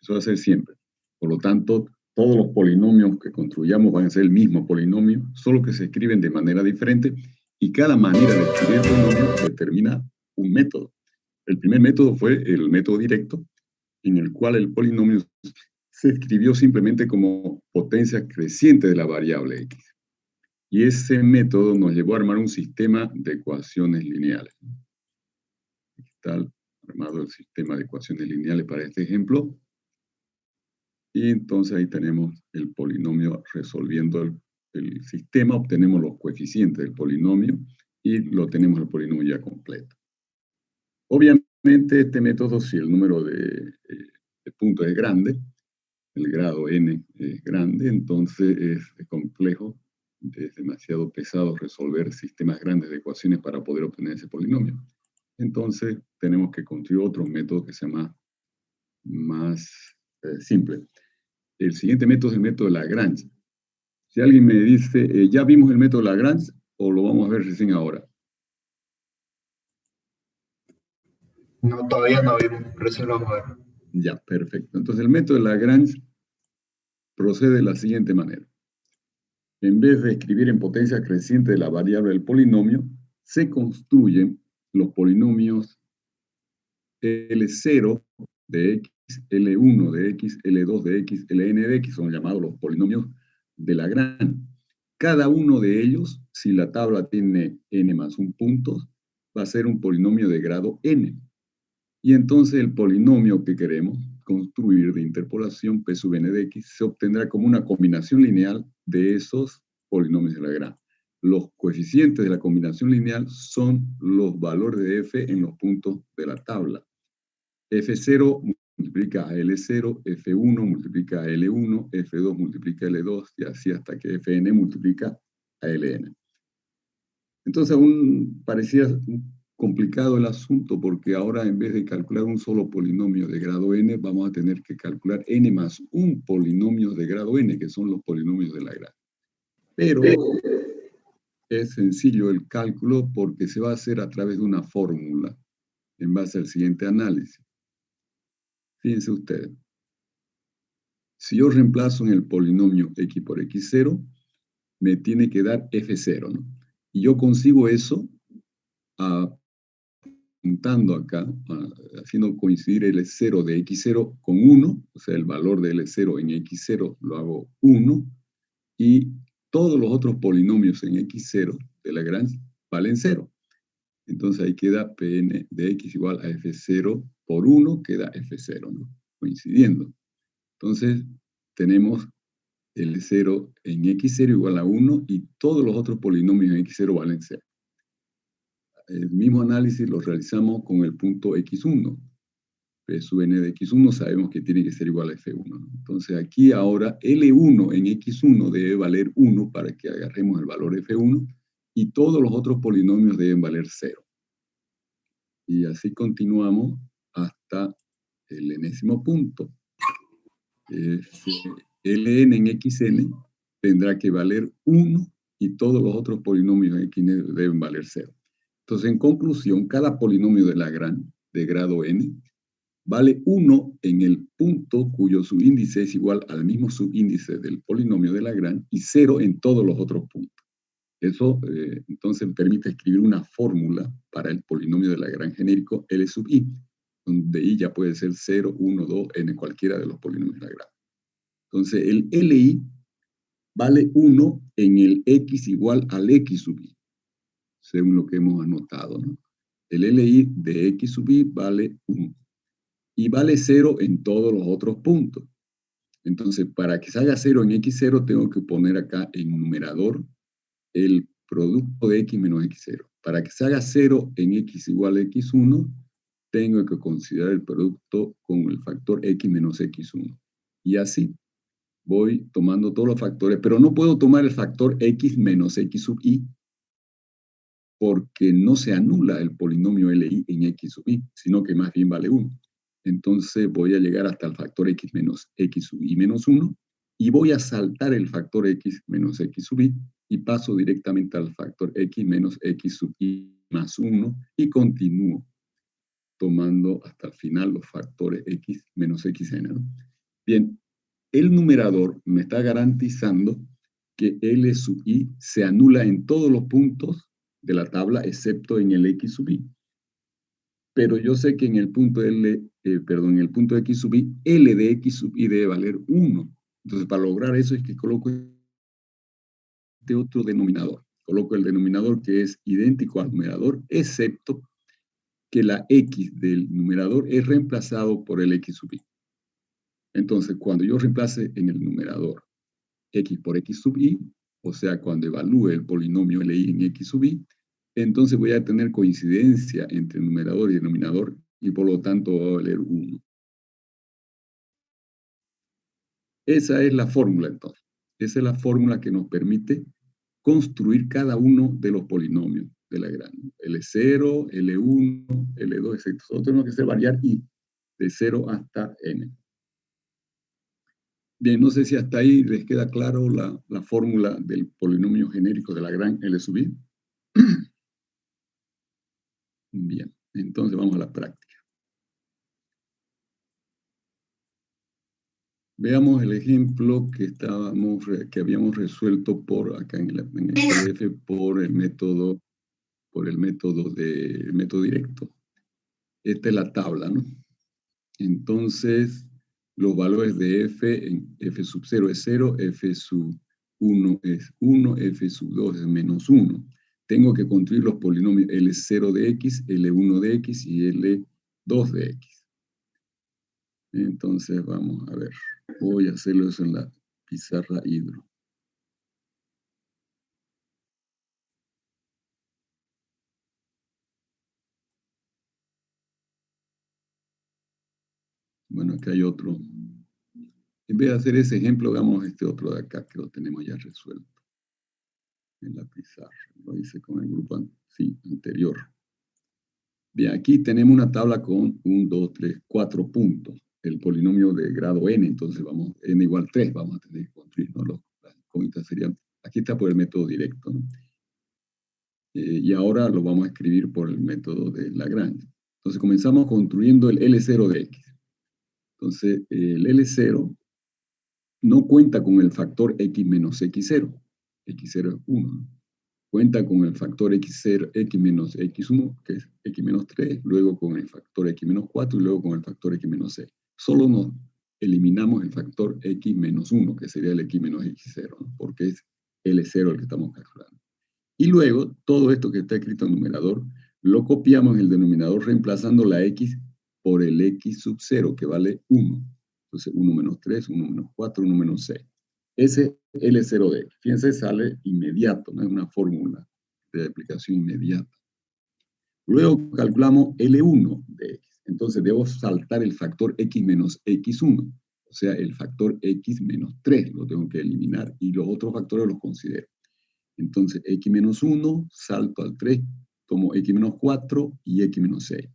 Eso va a ser siempre. Por lo tanto, todos los polinomios que construyamos van a ser el mismo polinomio, solo que se escriben de manera diferente y cada manera de escribir el polinomio determina un método. El primer método fue el método directo, en el cual el polinomio se escribió simplemente como potencia creciente de la variable x. Y ese método nos llevó a armar un sistema de ecuaciones lineales. Está armado el sistema de ecuaciones lineales para este ejemplo. Y entonces ahí tenemos el polinomio resolviendo el sistema, obtenemos los coeficientes del polinomio y lo tenemos el polinomio ya completo. Obviamente este método, si el número de puntos es grande, el grado n es grande, entonces es complejo, es demasiado pesado resolver sistemas grandes de ecuaciones para poder obtener ese polinomio. Entonces tenemos que construir otro método que sea más simple. El siguiente método es el método de Lagrange. Si alguien me dice, ¿ya vimos el método de Lagrange o lo vamos a ver recién ahora? No, todavía no vimos, recién lo vamos a ver. Ya, perfecto. Entonces el método de Lagrange procede de la siguiente manera. En vez de escribir en potencia creciente de la variable del polinomio, se construyen los polinomios L0 de x, L1 de x, L2 de x, Ln de x, son llamados los polinomios de Lagrange. Cada uno de ellos, si la tabla tiene n más un punto, va a ser un polinomio de grado n. Y entonces el polinomio que queremos construir de interpolación P sub n de x se obtendrá como una combinación lineal de esos polinomios de Lagrange. Los coeficientes de la combinación lineal son los valores de f en los puntos de la tabla. F0 multiplica a L0, F1 multiplica a L1, F2 multiplica a L2, y así hasta que Fn multiplica a Ln. Entonces aún parecía complicado el asunto porque ahora en vez de calcular un solo polinomio de grado n, vamos a tener que calcular n más un polinomio de grado n, que son los polinomios de Lagrange. Pero es sencillo el cálculo porque se va a hacer a través de una fórmula en base al siguiente análisis. Fíjense ustedes. Si yo reemplazo en el polinomio x por x0, me tiene que dar f0, ¿no? Y yo consigo eso juntando acá, haciendo coincidir L0 de x0 con 1, o sea, el valor de L0 en x0 lo hago 1, y todos los otros polinomios en x0 de Lagrange valen 0. Entonces ahí queda Pn de x igual a f0 por 1, queda f0, ¿no? Coincidiendo. Entonces tenemos L0 en x0 igual a 1 y todos los otros polinomios en x0 valen 0. El mismo análisis lo realizamos con el punto x1. P sub n de x1 sabemos que tiene que ser igual a f1, ¿no? Entonces aquí ahora L1 en x1 debe valer 1 para que agarremos el valor f1 y todos los otros polinomios deben valer 0. Y así continuamos hasta el enésimo punto. Ln en xn tendrá que valer 1 y todos los otros polinomios en xn deben valer 0. Entonces, en conclusión, cada polinomio de Lagrange de grado n vale 1 en el punto cuyo subíndice es igual al mismo subíndice del polinomio de Lagrange y 0 en todos los otros puntos. Eso entonces permite escribir una fórmula para el polinomio de Lagrange genérico L sub i, donde i ya puede ser 0, 1, 2, n, cualquiera de los polinomios de Lagrange. Entonces, el Li vale 1 en el x igual al x sub i, según lo que hemos anotado, ¿no? El Li de x sub i vale 1. Y vale 0 en todos los otros puntos. Entonces, para que salga 0 en x0, tengo que poner acá en numerador el producto de x menos x0. Para que salga 0 en x igual a x1, tengo que considerar el producto con el factor x menos x1. Y así voy tomando todos los factores, pero no puedo tomar el factor x menos x sub i, porque no se anula el polinomio Li en x sub i, sino que más bien vale 1. Entonces voy a llegar hasta el factor x menos x sub i menos 1 y voy a saltar el factor x menos x sub i y paso directamente al factor x menos x sub i más 1 y continúo tomando hasta el final los factores x menos xn, ¿no? Bien, el numerador me está garantizando que L sub I se anula en todos los puntos de la tabla, excepto en el X sub I. Pero yo sé que en el punto en el punto X sub I, L de X sub I debe valer 1. Entonces, para lograr eso es que coloco este otro denominador. Coloco el denominador que es idéntico al numerador, excepto que la X del numerador es reemplazado por el X sub I. Entonces, cuando yo reemplace en el numerador X por X sub I, o sea, cuando evalúe el polinomio LI en X sub I, entonces voy a tener coincidencia entre el numerador y el denominador, y por lo tanto va a valer 1. Esa es la fórmula, entonces. Esa es la fórmula que nos permite construir cada uno de los polinomios de Lagrange. L0, L1, L2, etc. Solo tenemos que hacer variar I de 0 hasta n. Bien, no sé si hasta ahí les queda claro la fórmula del polinomio genérico de Lagrange L sub I. Bien, entonces vamos a la práctica. Veamos el ejemplo que habíamos resuelto por acá en el PDF por el método directo. Esta es la tabla, ¿no? Entonces, los valores de f, en f sub 0 es 0, f sub 1 es 1, f sub 2 es menos 1. Tengo que construir los polinomios L0 de x, L1 de x y L2 de x. Entonces, vamos a ver. Voy a hacerlo eso en la pizarra hidro. Bueno, acá hay otro. En vez de hacer ese ejemplo, hagamos este otro de acá, que lo tenemos ya resuelto en la pizarra. Lo hice con el grupo anterior. Bien, aquí tenemos una tabla con 1, 2, 3, 4 puntos. El polinomio de grado n, entonces vamos, n igual 3, vamos a tener que construir, ¿no? Las incógnitas serían, aquí está por el método directo, ¿no? Y ahora lo vamos a escribir por el método de Lagrange. Entonces comenzamos construyendo el L0 de x. Entonces, el L0 no cuenta con el factor x menos x0. x0 es 1, ¿no? Cuenta con el factor x0, x menos x1, que es x menos 3, luego con el factor x menos 4 y luego con el factor x menos 6. Solo nos eliminamos el factor x menos 1, que sería el x menos x0, ¿no? Porque es L0 el que estamos calculando. Y luego, todo esto que está escrito en numerador, lo copiamos en el denominador reemplazando la x por el x sub 0, que vale 1. Entonces, 1 menos 3, 1 menos 4, 1 menos 6. Ese L0 de x. Fíjense, sale inmediato, no es una fórmula de aplicación inmediata. Luego calculamos L1 de x. Entonces, debo saltar el factor x menos x1. O sea, el factor x menos 3 lo tengo que eliminar y los otros factores los considero. Entonces, x menos 1, salto al 3, tomo x menos 4 y x menos 6.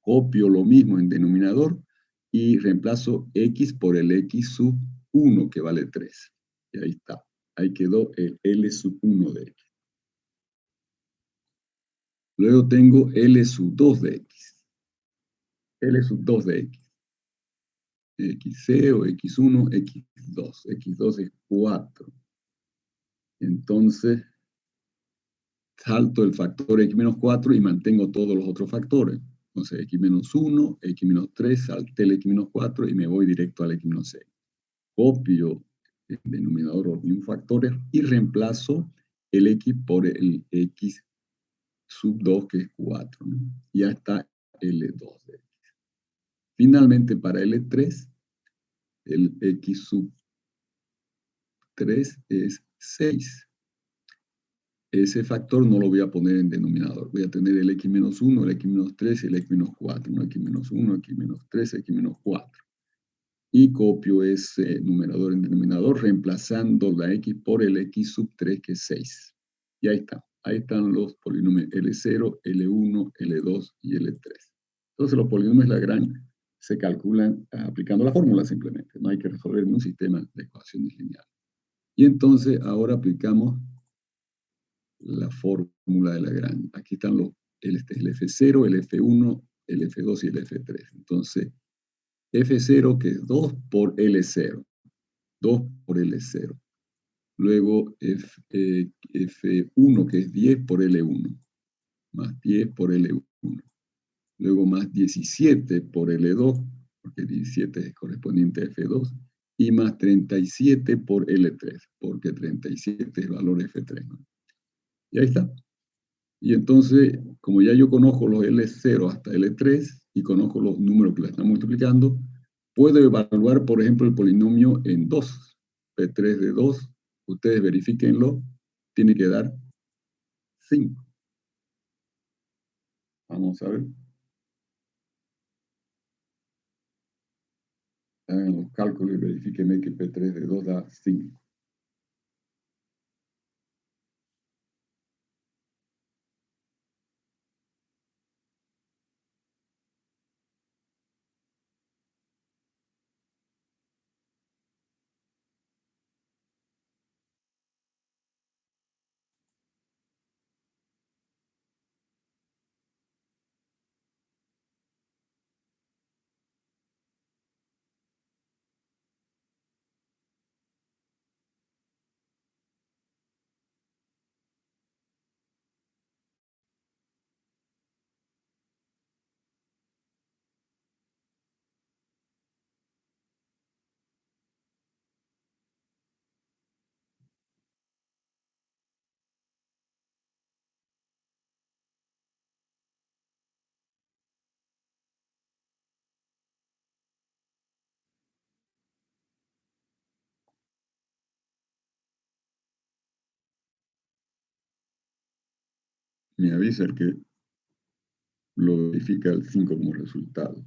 Copio lo mismo en denominador y reemplazo x por el x sub 1, que vale 3. Y ahí está. Ahí quedó el L sub 1 de x. Luego tengo L sub 2 de x. L sub 2 de x. XC o X1, X2. X2 es 4. Entonces, salto el factor x menos 4 y mantengo todos los otros factores. Entonces, x menos 1, x menos 3, salté el x menos 4 y me voy directo al x menos 6. Copio el denominador los mismos factores y reemplazo el x por el x sub 2, que es 4, ¿no? Ya está L2 de x. Finalmente, para L3, el x sub 3 es 6. Ese factor no lo voy a poner en denominador. Voy a tener el x menos 1, el x menos 3 y el x menos 4. ¿No? X menos 1, x menos 3, x menos 4. Y copio ese numerador en denominador, reemplazando la x por el x sub 3, que es 6. Y ahí está. Ahí están los polinomios L0, L1, L2 y L3. Entonces los polinomios Lagrange se calculan aplicando la fórmula simplemente. No hay que resolver en un sistema de ecuaciones lineales. Y entonces ahora aplicamos la fórmula de Lagrange. Aquí están el F0, el F1, el F2 y el F3. Entonces, F0, que es 2 por L0. 2 por L0. Luego F1, que es 10 por L1. Más 10 por L1. Luego más 17 por L2, porque 17 es correspondiente a F2. Y más 37 por L3, porque 37 es valor F3, ¿no? Y ahí está. Y entonces, como ya yo conozco los L0 hasta L3 y conozco los números que la están multiplicando, puedo evaluar, por ejemplo, el polinomio en 2. P3 de 2, ustedes verifíquenlo, tiene que dar 5. Vamos a ver. Hagan los cálculos y verifíquenme que P3 de 2 da 5. Me avisa el que lo verifica el 5 como resultado.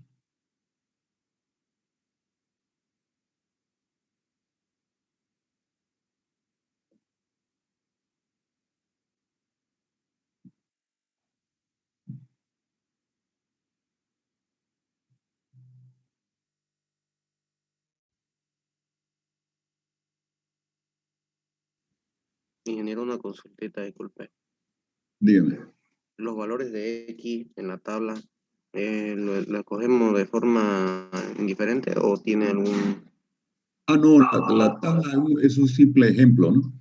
Ingeniero, una consultita, disculpe. Dígame. Los valores de X en la tabla, ¿lo escogemos de forma indiferente o tiene algún...? No, la tabla es un simple ejemplo, ¿no?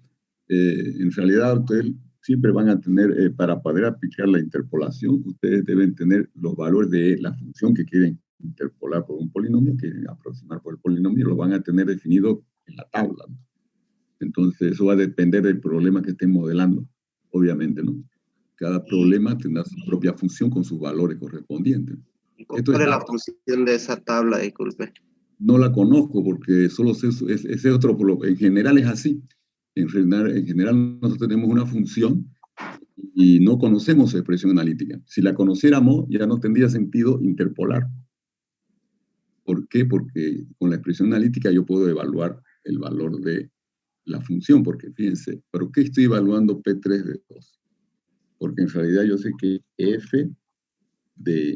En realidad, ustedes siempre van a tener, para poder aplicar la interpolación, ustedes deben tener los valores de la función que quieren interpolar por un polinomio, quieren aproximar por el polinomio, lo van a tener definido en la tabla, ¿no? Entonces, eso va a depender del problema que estén modelando, obviamente, ¿no? Cada problema tendrá su propia función con sus valores correspondientes. ¿Cuál es la función de esa tabla, disculpe? No la conozco porque solo sé, ese otro, en general es así. En general nosotros tenemos una función y no conocemos su expresión analítica. Si la conociéramos, ya no tendría sentido interpolar. ¿Por qué? Porque con la expresión analítica yo puedo evaluar el valor de la función, porque fíjense, ¿por qué estoy evaluando P3 de 2? Porque en realidad yo sé que F de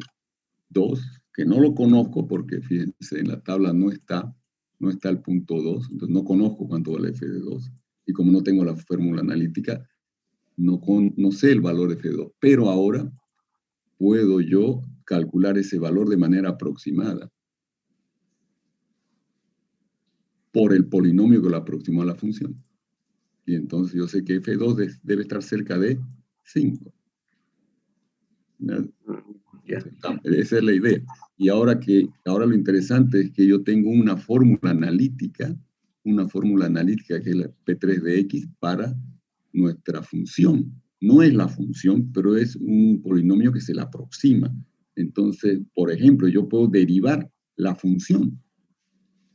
2, que no lo conozco porque fíjense, en la tabla no está el punto 2, entonces no conozco cuánto vale F de 2. Y como no tengo la fórmula analítica, no sé el valor de F de 2. Pero ahora puedo yo calcular ese valor de manera aproximada por el polinomio que lo aproximó a la función. Y entonces yo sé que F2 debe estar cerca de 5. Esa es la idea. Y ahora lo interesante es que yo tengo una fórmula analítica que es la P3 de X para nuestra función. No es la función, pero es un polinomio que se la aproxima. Entonces, por ejemplo, yo puedo derivar la función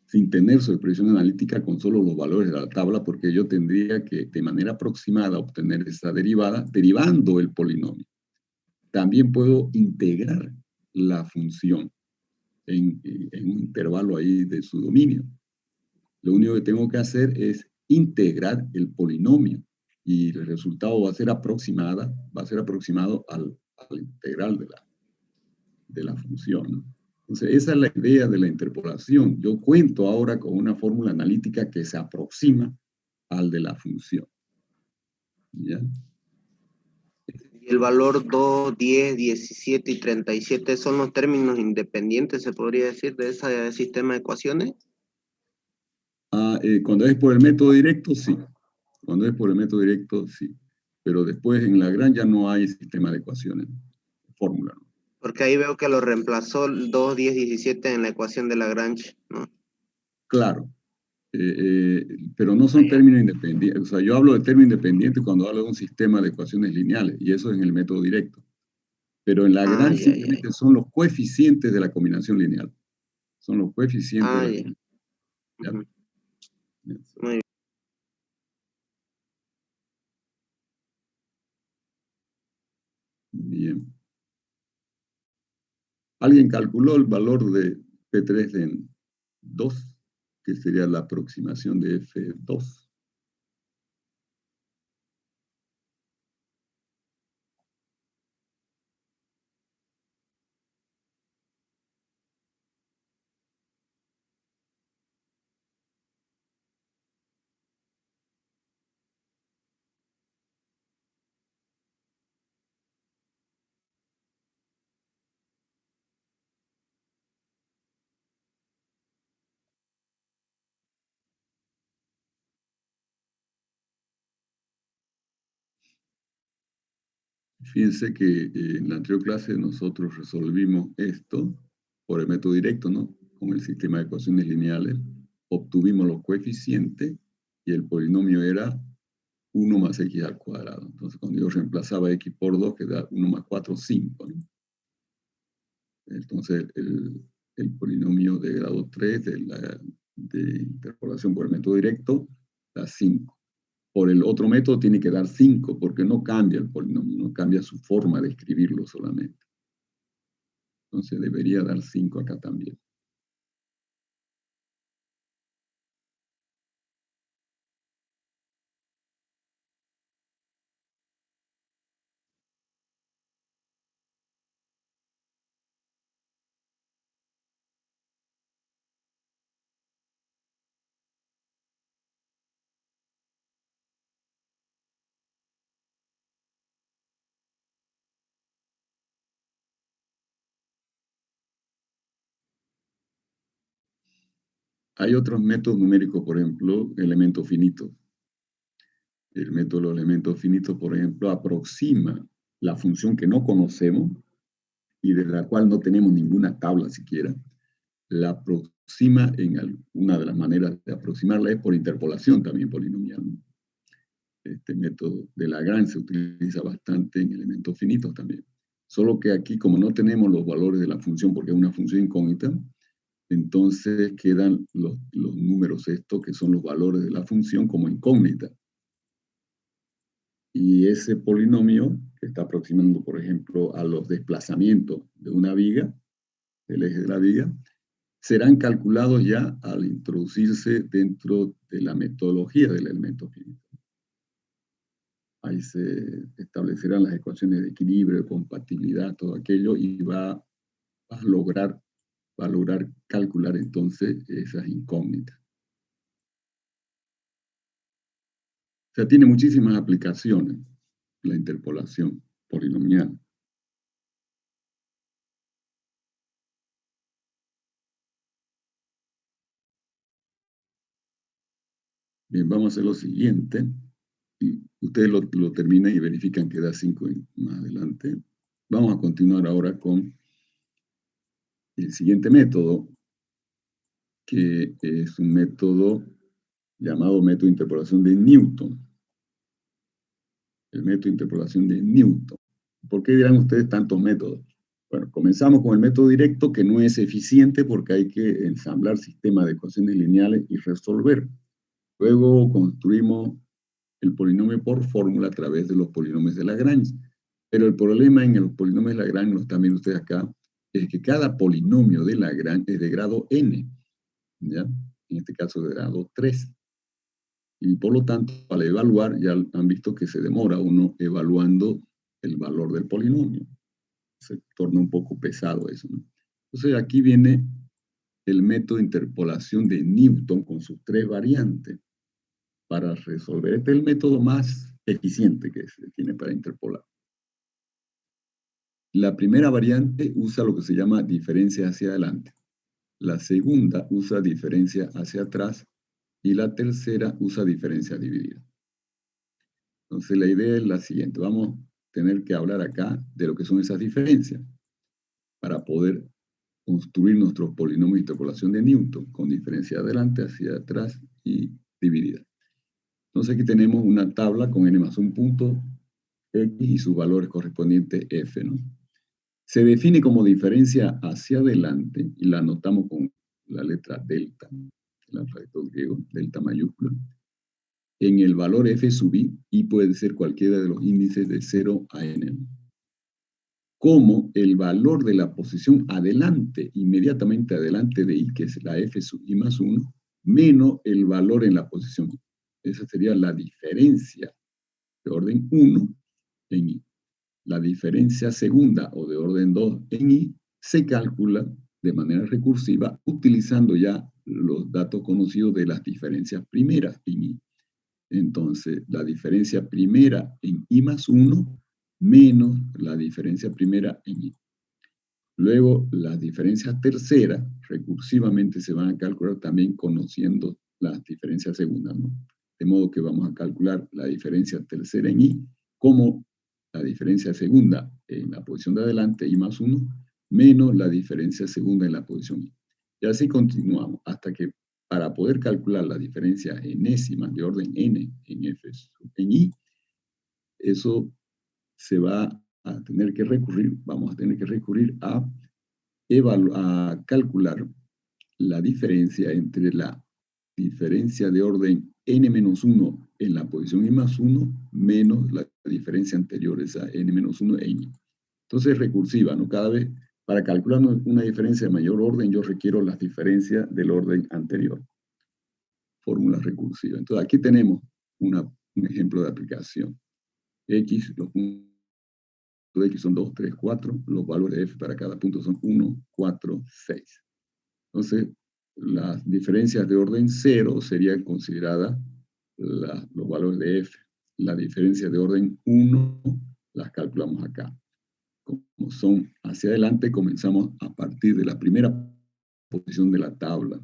sin tener su expresión analítica con solo los valores de la tabla, porque yo tendría que, de manera aproximada, obtener esa derivada derivando el polinomio. También puedo integrar la función en un intervalo ahí de su dominio. Lo único que tengo que hacer es integrar el polinomio y el resultado va a ser aproximado al integral de la función, ¿no? Entonces, esa es la idea de la interpolación. Yo cuento ahora con una fórmula analítica que se aproxima al de la función. ¿Ya? Y el valor 2, 10, 17 y 37 son los términos independientes, se podría decir, de ese sistema de ecuaciones. Cuando es por el método directo, sí. Cuando es por el método directo, sí. Pero después en Lagrange ya no hay sistema de ecuaciones, fórmula, ¿no? Porque ahí veo que lo reemplazó el 2, 10, 17 en la ecuación de Lagrange, ¿no? Claro, pero no Ah, son ya. términos independientes. O sea, yo hablo de término independiente cuando hablo de un sistema de ecuaciones lineales, y eso es en el método directo. Pero en Ah, Lagrange ya, ya. simplemente son los coeficientes de la combinación lineal. Son los coeficientes de Ah, la ya. combinación. ¿Ya? Ujú. Muy Bien. ¿Alguien calculó el valor de P3 en 2, que sería la aproximación de F2? Fíjense que en la anterior clase nosotros resolvimos esto por el método directo, ¿no? Con el sistema de ecuaciones lineales. Obtuvimos los coeficientes y el polinomio era 1 más x al cuadrado. Entonces, cuando yo reemplazaba x por 2, queda 1 más 4, 5, ¿no? Entonces, el polinomio de grado 3 de interpolación por el método directo da 5. Por el otro método tiene que dar 5, porque no cambia el polinomio, no cambia su forma de escribirlo solamente. Entonces debería dar 5 acá también. Hay otros métodos numéricos, por ejemplo, elementos finitos. El método de los elementos finitos, por ejemplo, aproxima la función que no conocemos y de la cual no tenemos ninguna tabla siquiera. La aproxima una de las maneras de aproximarla es por interpolación también polinomial. Este método de Lagrange se utiliza bastante en elementos finitos también. Solo que aquí, como no tenemos los valores de la función, porque es una función incógnita, entonces quedan los números estos, que son los valores de la función, como incógnita. Y ese polinomio, que está aproximando, por ejemplo, a los desplazamientos de una viga, del eje de la viga, serán calculados ya al introducirse dentro de la metodología del elemento finito. Ahí se establecerán las ecuaciones de equilibrio, de compatibilidad, todo aquello, y va a lograr calcular entonces esas incógnitas. O sea, tiene muchísimas aplicaciones la interpolación polinomial. Bien, vamos a hacer lo siguiente. Y ustedes lo terminan y verifican que da 5 más adelante. Vamos a continuar ahora con el siguiente método, que es un método llamado método de interpolación de Newton. El método de interpolación de Newton. ¿Por qué dirán ustedes tantos métodos? Bueno, comenzamos con el método directo, que no es eficiente porque hay que ensamblar sistemas de ecuaciones lineales y resolver. Luego construimos el polinomio por fórmula a través de los polinomios de Lagrange. Pero el problema en los polinomios de Lagrange, lo están viendo ustedes acá, es que cada polinomio de Lagrange es de grado n, ¿ya? En este caso de grado 3. Y por lo tanto, al evaluar, ya han visto que se demora uno evaluando el valor del polinomio. Se torna un poco pesado eso, ¿no? Entonces aquí viene el método de interpolación de Newton con sus 3 variantes para resolver. Este es el método más eficiente que se tiene para interpolar. La primera variante usa lo que se llama diferencia hacia adelante. La segunda usa diferencia hacia atrás. Y la tercera usa diferencia dividida. Entonces la idea es la siguiente. Vamos a tener que hablar acá de lo que son esas diferencias para poder construir nuestros polinomios de interpolación de Newton con diferencia adelante, hacia atrás y dividida. Entonces aquí tenemos una tabla con n más un punto x y sus valores correspondientes f, ¿no? Se define como diferencia hacia adelante y la anotamos con la letra delta, el alfabeto griego, delta mayúscula, en el valor f sub i, y puede ser cualquiera de los índices de 0 a n, como el valor de la posición adelante, inmediatamente adelante de i, que es la f sub i más 1, menos el valor en la posición i. Esa sería la diferencia de orden 1 en i. La diferencia segunda o de orden 2 en i se calcula de manera recursiva utilizando ya los datos conocidos de las diferencias primeras en i. Entonces, la diferencia primera en i más 1 menos la diferencia primera en i. Luego, las diferencias terceras recursivamente se van a calcular también conociendo las diferencias segundas, ¿no? De modo que vamos a calcular la diferencia tercera en i como la diferencia segunda en la posición de adelante, i más 1, menos la diferencia segunda en la posición i. Y así continuamos hasta que para poder calcular la diferencia enésima de orden n en f en i, eso se va a tener que recurrir, vamos a tener que recurrir a calcular la diferencia entre la diferencia de orden n-1 en la posición i más 1 menos la diferencia anterior, esa n-1 en i. Entonces es recursiva, ¿no? Cada vez, para calcular una diferencia de mayor orden, yo requiero las diferencias del orden anterior. Fórmula recursiva. Entonces aquí tenemos un ejemplo de aplicación. X, los puntos de X son 2, 3, 4. Los valores de F para cada punto son 1, 4, 6. Entonces, las diferencias de orden 0 serían consideradas los valores de F. La diferencia de orden 1 las calculamos acá. Como son hacia adelante, comenzamos a partir de la primera posición de la tabla.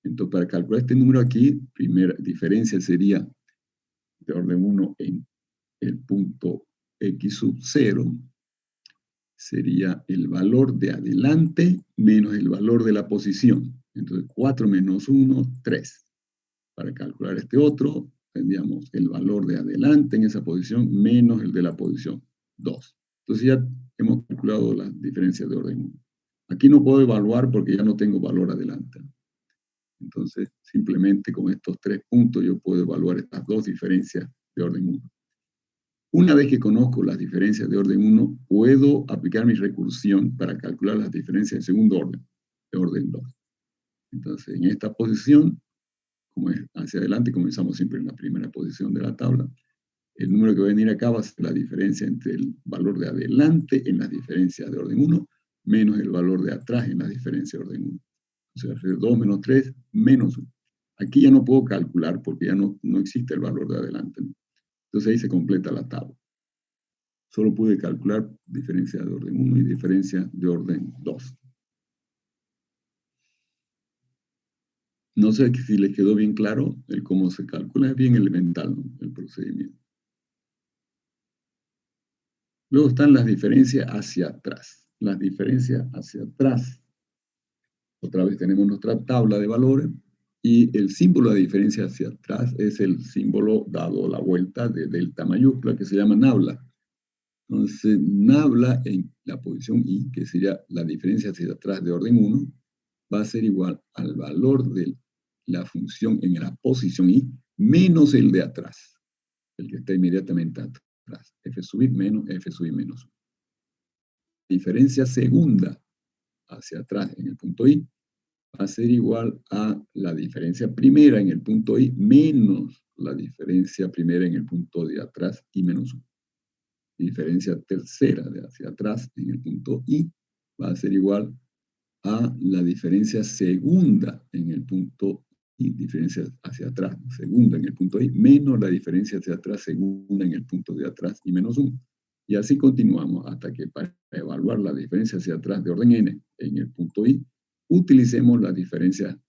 Entonces, para calcular este número aquí, primera diferencia sería de orden 1 en el punto X sub 0, sería el valor de adelante menos el valor de la posición. Entonces, 4 menos 1, 3. Para calcular este otro, tendríamos el valor de adelante en esa posición menos el de la posición 2. Entonces ya hemos calculado las diferencias de orden 1. Aquí no puedo evaluar porque ya no tengo valor adelante. Entonces, simplemente con estos 3 puntos yo puedo evaluar estas dos diferencias de orden 1. Una vez que conozco las diferencias de orden 1, puedo aplicar mi recursión para calcular las diferencias de segundo orden, de orden 2. Entonces, en esta posición, como es hacia adelante, comenzamos siempre en la primera posición de la tabla. El número que va a venir acá va a ser la diferencia entre el valor de adelante en las diferencias de orden 1 menos el valor de atrás en las diferencias de orden 1. O sea, 2 menos 3 menos 1. Aquí ya no puedo calcular porque ya no existe el valor de adelante, ¿no? Entonces ahí se completa la tabla. Solo pude calcular diferencia de orden 1 y diferencia de orden 2. No sé si les quedó bien claro el cómo se calcula, es bien elemental, ¿no?, el procedimiento. Luego están las diferencias hacia atrás. Las diferencias hacia atrás. Otra vez tenemos nuestra tabla de valores y el símbolo de diferencia hacia atrás es el símbolo dado la vuelta de delta mayúscula que se llama nabla. Entonces, nabla en la posición i, que sería la diferencia hacia atrás de orden 1, va a ser igual al valor de la función en la posición i menos el de atrás, el que está inmediatamente atrás. F sub i menos F sub i menos 1. Diferencia segunda hacia atrás en el punto i va a ser igual a la diferencia primera en el punto i menos la diferencia primera en el punto de atrás i menos 1. Diferencia tercera de hacia atrás en el punto i va a ser igual a la diferencia segunda en el punto i, diferencia hacia atrás, segunda en el punto i, menos la diferencia hacia atrás, segunda en el punto de atrás, y menos 1. Y así continuamos hasta que para evaluar la diferencia hacia atrás de orden n en el punto I, utilicemos la diferencia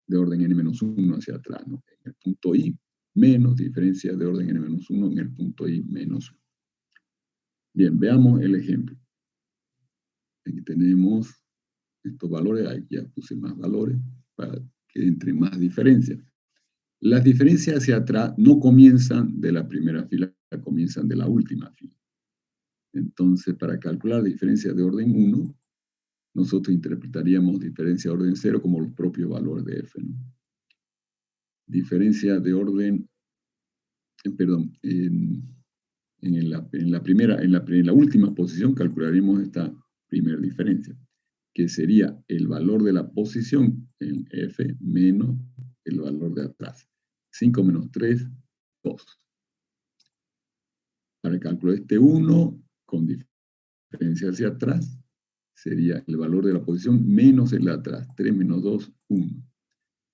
de orden n-1 hacia atrás, ¿no? En el punto I, menos diferencia de orden n-1 en el punto I menos 1. Bien, veamos el ejemplo. Aquí tenemos estos valores, ahí ya puse más valores para que entre más diferencias. Las diferencias hacia atrás no comienzan de la primera fila, comienzan de la última fila. Entonces, para calcular diferencia de orden 1, nosotros interpretaríamos diferencia de orden 0 como los propios valores de f, ¿no? Diferencia de orden, perdón, en la última posición calcularemos esta primera diferencia, que sería el valor de la posición en f menos el valor de atrás. 5 menos 3, 2. Para calcular este 1 con diferencia hacia atrás, sería el valor de la posición menos el de atrás. 3 menos 2, 1.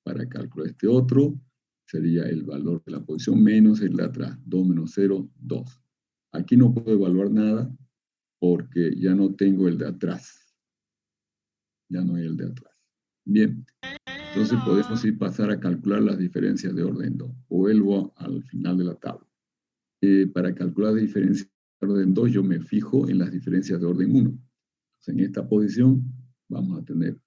Para calcular este otro, sería el valor de la posición menos el de atrás. 2 menos 0, 2. Aquí no puedo evaluar nada porque ya no tengo el de atrás. Ya no hay el de atrás. Bien. Entonces podemos pasar a calcular las diferencias de orden 2. Vuelvo al final de la tabla. Para calcular las diferencias de orden 2, yo me fijo en las diferencias de orden 1. Entonces, en esta posición vamos a tener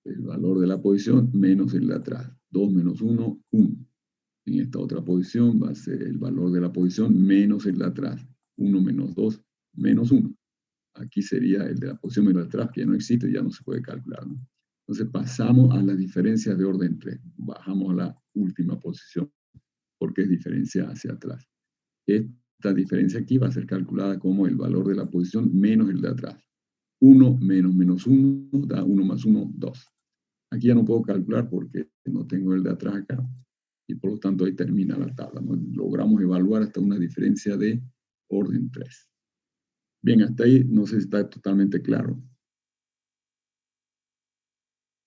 el valor de la posición menos el de atrás. 2 menos 1, 1. En esta otra posición va a ser el valor de la posición menos el de atrás. 1 menos 2, menos 1. Aquí sería el de la posición menos el de atrás, que ya no existe, ya no se puede calcular, ¿no? Entonces pasamos a las diferencias de orden 3. Bajamos a la última posición, porque es diferencia hacia atrás. Esta diferencia aquí va a ser calculada como el valor de la posición menos el de atrás. 1 menos menos 1 da 1 más 1, 2. Aquí ya no puedo calcular porque no tengo el de atrás acá. Y por lo tanto ahí termina la tabla, ¿no? Logramos evaluar hasta una diferencia de orden 3. Bien, hasta ahí no sé si está totalmente claro.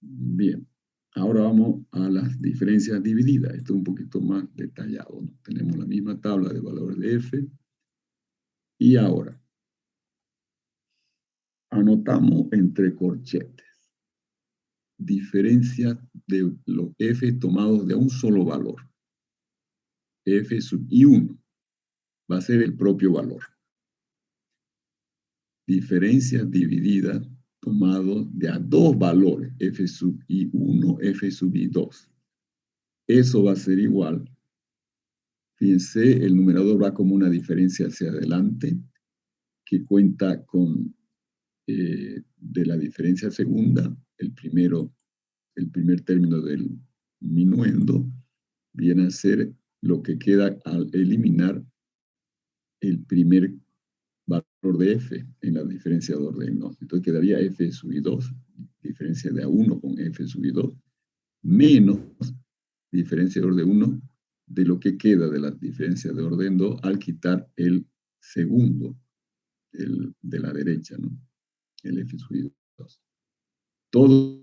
Bien, ahora vamos a las diferencias divididas. Esto es un poquito más detallado, ¿no? Tenemos la misma tabla de valores de f. Y ahora, anotamos entre corchetes diferencias de los f tomados de un solo valor. F sub i1 va a ser el propio valor. Diferencias divididas tomados de a dos valores, f sub i1, f sub i2. Eso va a ser igual. Fíjense, el numerador va como una diferencia hacia adelante, que cuenta con de la diferencia segunda, el primer término del minuendo, viene a ser lo que queda al eliminar el primer valor de f en la diferencia de orden 2. Entonces quedaría f sub i2, diferencia de a1 con f sub i2, menos diferencia de orden 1 de lo que queda de la diferencia de orden 2 al quitar el segundo de la derecha, ¿no? El f sub i2. Todo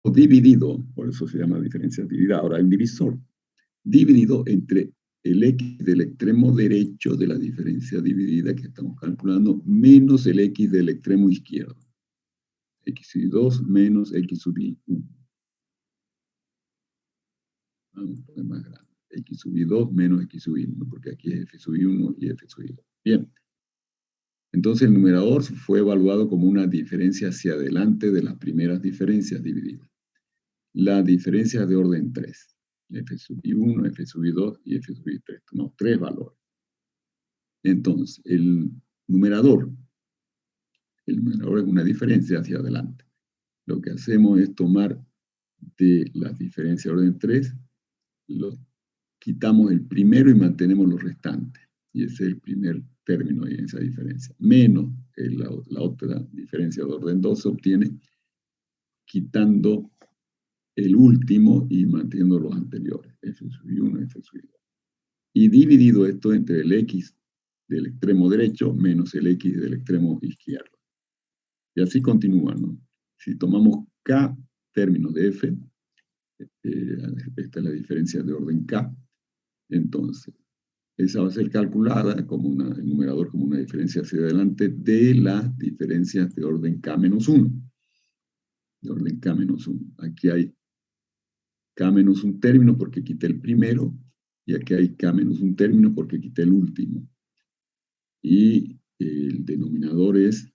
dividido, por eso se llama diferencia dividida. Ahora, el divisor, dividido entre el x del extremo derecho de la diferencia dividida que estamos calculando, menos el x del extremo izquierdo. X sub i2 menos x sub i1. Vamos a poner más grande. X sub i2 menos x sub i1, porque aquí es f sub i1 y f sub i2. Bien. Entonces el numerador fue evaluado como una diferencia hacia adelante de las primeras diferencias divididas. La diferencia de orden 3. F sub i1, F sub i2 y F sub i3. Tomamos 3 valores. Entonces, el numerador es una diferencia hacia adelante. Lo que hacemos es tomar de las diferencias de orden 3, quitamos el primero y mantenemos los restantes. Y ese es el primer término ahí en esa diferencia. Menos la otra diferencia de orden 2 se obtiene quitando el último y manteniendo los anteriores, f sub i1, f sub i2. Y dividido esto entre el x del extremo derecho menos el x del extremo izquierdo. Y así continúa, ¿no? Si tomamos k términos de f, esta es la diferencia de orden k, entonces esa va a ser calculada como el numerador como una diferencia hacia adelante de las diferencias de orden K-1. De orden K-1. Aquí hay K-1 término porque quité el primero, y aquí hay K-1 término porque quité el último. Y el denominador es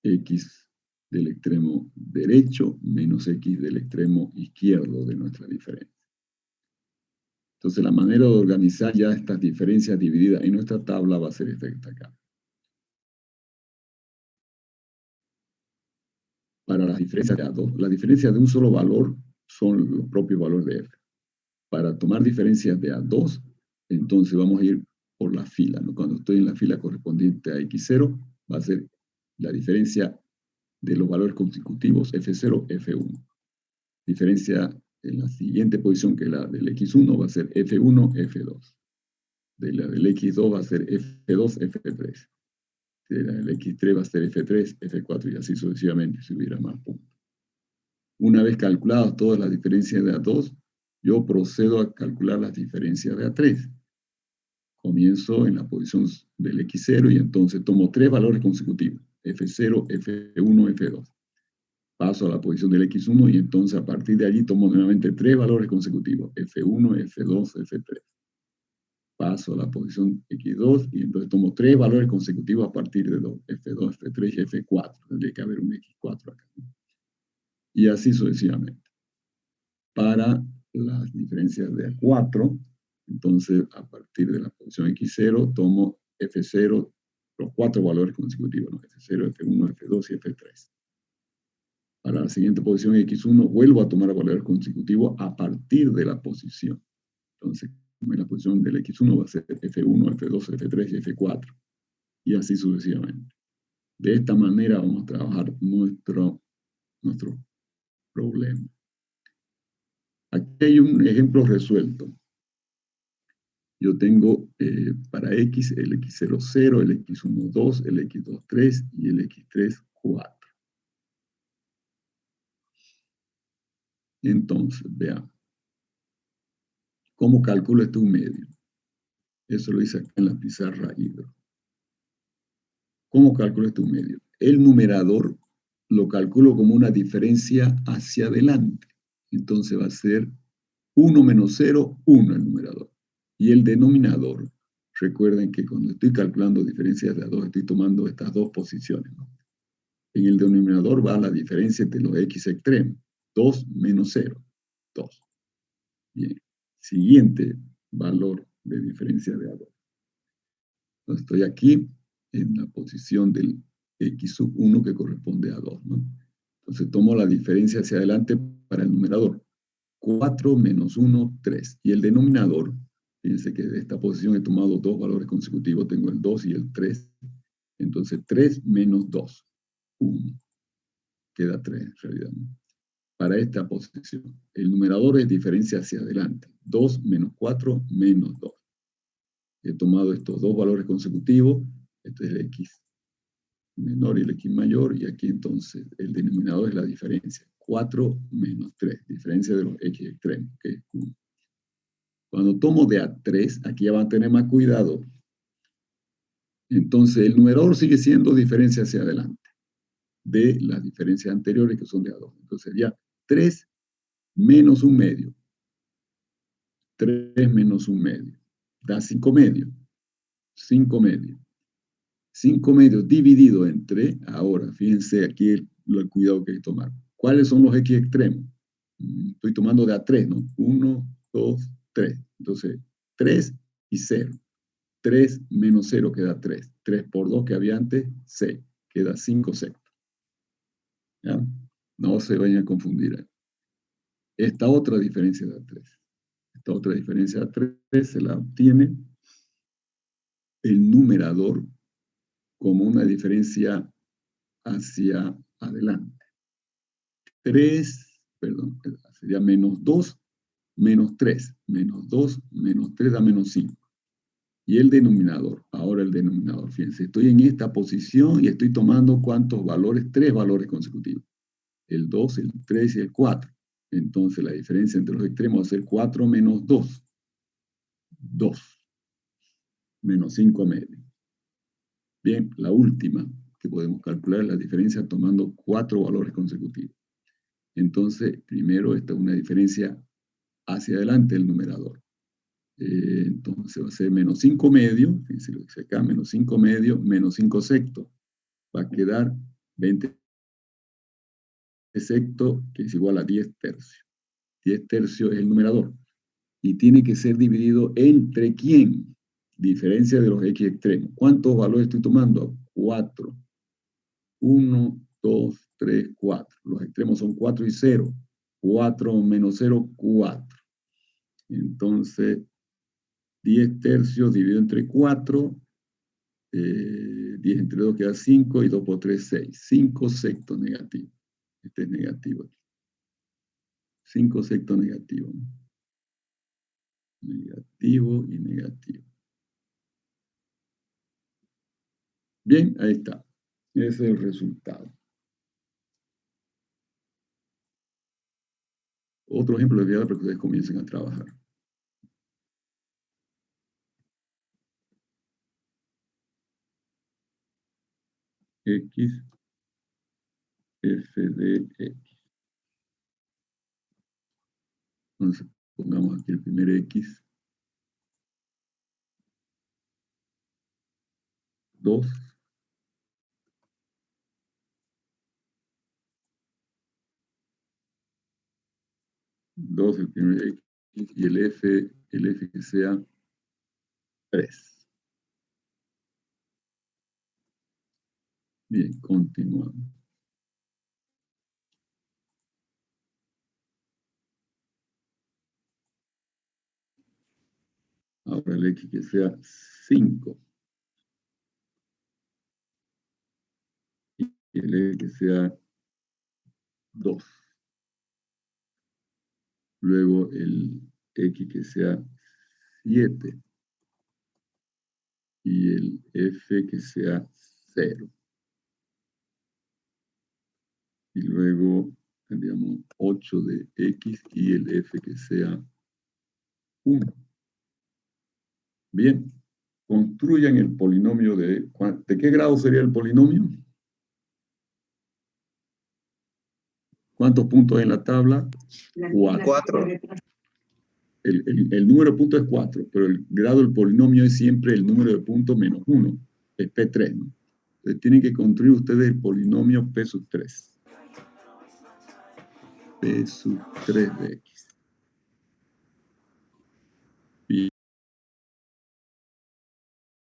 X del extremo derecho menos X del extremo izquierdo de nuestra diferencia. Entonces la manera de organizar ya estas diferencias divididas en nuestra tabla va a ser esta que está acá. Para las diferencias de A2, las diferencias de un solo valor son los propios valores de F. Para tomar diferencias de A2, entonces vamos a ir por la fila, ¿no? Cuando estoy en la fila correspondiente a X0, va a ser la diferencia de los valores consecutivos F0, F1. Diferencia en la siguiente posición, que es la del X1, va a ser F1, F2. De la del X2 va a ser F2, F3. De la del X3 va a ser F3, F4 y así sucesivamente, si hubiera más puntos. Una vez calculadas todas las diferencias de A2, yo procedo a calcular las diferencias de A3. Comienzo en la posición del X0 y entonces tomo 3 valores consecutivos, F0, F1, F2. Paso a la posición del X1 y entonces a partir de allí tomo nuevamente 3 valores consecutivos, F1, F2, F3. Paso a la posición X2 y entonces tomo 3 valores consecutivos a partir de 2, F2, F3 y F4. Tendría que haber un X4 acá. Y así sucesivamente. Para las diferencias de A4, entonces a partir de la posición X0 tomo F0, los 4 valores consecutivos, ¿no? F0, F1, F2 y F3. Para la siguiente posición X1 vuelvo a tomar valores consecutivos a partir de la posición. Entonces, en la posición del X1 va a ser F1, F2, F3 y F4. Y así sucesivamente. De esta manera vamos a trabajar nuestro problema. Aquí hay un ejemplo resuelto. Yo tengo para X el X00, el X12, el X23 y el X34. Entonces, veamos. ¿Cómo calculo este un medio? Eso lo hice acá en la pizarra hidro. ¿Cómo calculo este un medio? El numerador lo calculo como una diferencia hacia adelante. Entonces va a ser 1 menos 0, 1 el numerador. Y el denominador, recuerden que cuando estoy calculando diferencias de A2, estoy tomando estas dos posiciones, ¿no? En el denominador va la diferencia entre los X extremos. 2 menos 0, 2. Bien. Siguiente valor de diferencia de A2. Entonces estoy aquí en la posición del X1 que corresponde a 2, ¿no? Entonces tomo la diferencia hacia adelante para el numerador. 4 menos 1, 3. Y el denominador, fíjense que de esta posición he tomado 2 valores consecutivos, tengo el 2 y el 3. Entonces 3 menos 2, 1. Queda 3 en realidad, ¿no? Para esta posición, el numerador es diferencia hacia adelante. 2 menos 4 menos 2. He tomado estos 2 valores consecutivos, este es el X menor y el X mayor, y aquí entonces el denominador es la diferencia. 4 menos 3, diferencia de los X extremos, que es 1. Cuando tomo de A3, aquí ya van a tener más cuidado. Entonces el numerador sigue siendo diferencia hacia adelante de las diferencias anteriores que son de A2. Entonces ya 3 menos un medio. 3 menos un medio. Da 5 medios. 5 medios. 5 medios dividido entre, ahora, fíjense aquí el cuidado que hay que tomar. ¿Cuáles son los X extremos? Estoy tomando de A3, ¿no? 1, 2, 3. Entonces, 3 y 0. 3 menos 0 queda 3. 3 por 2 que había antes, 6. Queda 5 sextos. ¿Ya? No se vayan a confundir. Esta otra diferencia de A3. Esta otra diferencia de A3 se la obtiene el numerador como una diferencia hacia adelante. 3, perdón, sería menos 2, menos 3. Menos 2, menos 3 da menos 5. Y el denominador, ahora el denominador, fíjense, estoy en esta posición y estoy tomando ¿cuántos valores? 3 valores consecutivos. El 2, el 3 y el 4. Entonces la diferencia entre los extremos va a ser 4 menos 2. 2. menos 5 medios. Bien, la última que podemos calcular es la diferencia tomando 4 valores consecutivos. Entonces, primero, esta es una diferencia hacia adelante del numerador. Entonces va a ser menos 5 medios, fíjense lo que dice acá, menos 5 medios, menos 5 sextos. Va a quedar 20 sextos, que es igual a 10 tercios. 10 tercios es el numerador. Y tiene que ser dividido entre ¿quién? Diferencia de los x extremos. ¿Cuántos valores estoy tomando? 4. 1, 2, 3, 4. Los extremos son 4 y 0. 4 menos 0, 4. Entonces, 10 tercios dividido entre 4. 10 entre 2 queda 5 y 2 por 3, 6. 5 sextos negativos. Este es negativo aquí. 5 sextos negativos. Negativo y negativo. Bien, ahí está. Ese es el resultado. Otro ejemplo les voy a dar para que ustedes comiencen a trabajar. X, f de x. Entonces, pongamos aquí el primer x. 2. 2 el primer x y el f que sea 3. Bien, continuamos. Ahora el x que sea 5. Y el x que sea 2. Luego el x que sea 7. Y el f que sea 0. Y luego tendríamos 8 de x y el f que sea 1. Bien, construyan el polinomio ¿de qué grado sería el polinomio? ¿Cuántos puntos hay en la tabla? 4. El número de puntos es 4, pero el grado del polinomio es siempre el número de puntos menos 1, es P3, ¿no? Entonces tienen que construir ustedes el polinomio P sub 3. P sub 3 de x.